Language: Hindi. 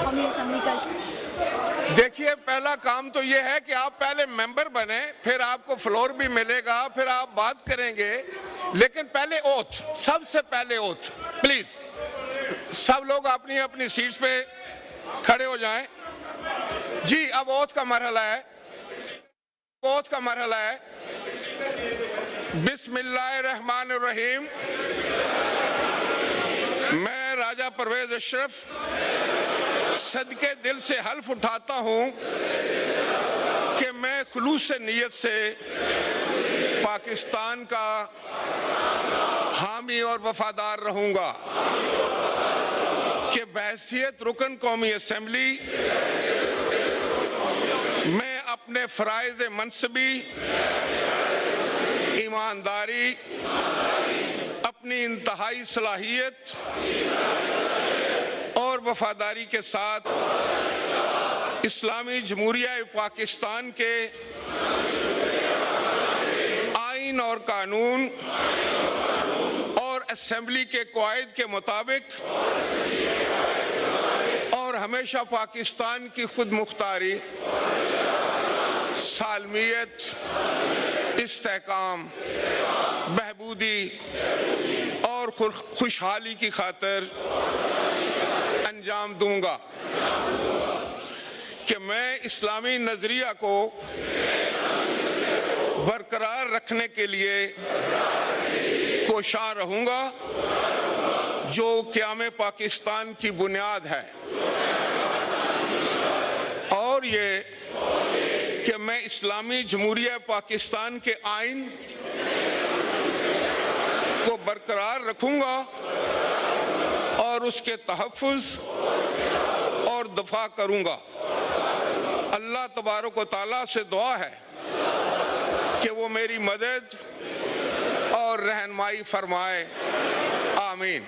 कौमी असम्बली का। देखिए, पहला काम तो ये है कि आप पहले मेंबर बने, फिर आपको फ्लोर भी मिलेगा, फिर आप बात करेंगे, लेकिन पहले ओथ, सबसे पहले ओथ। प्लीज सब लोग अपनी अपनी सीट्स पे खड़े हो जाएं। जी, अब ओथ का मरहला है, ओथ का मरहला है। बिस्मिल्लाहिर्रहमानिर्रहीम। मैं राजा परवेज अशरफ सदके दिल से हल्फ उठाता हूं कि मैं खुलूस नीयत से पाकिस्तान का हामी और वफादार रहूंगा कि बहैसियत रुकन कौमी असम्बली मैं अपने फ़राइज़ मनसबी, ईमानदारी, अपनी इंतहाई सलाहियत और वफादारी के साथ इस्लामी जमहूरिया पाकिस्तान के आइन और कानून और असम्बली के क़वाइद के मुताबिक और हमेशा पाकिस्तान की खुद मुख्तारी, सालमियत, इस्तेहकाम, बहबूदी और खुशहाली की खातिर अंजाम दूंगा कि मैं इस्लामी नजरिया को बरकरार रखने के लिए कोशां रहूंगा जो क़याम पाकिस्तान की बुनियाद है, और ये कि मैं इस्लामी जमहूरिया पाकिस्तान के आइन को बरकरार रखूंगा और उसके तहफ़्फ़ुज़ और दफ़ा करूंगा। अल्लाह तबारक व तआला से दुआ है कि वो मेरी मदद और रहनुमाई फरमाए। आमीन।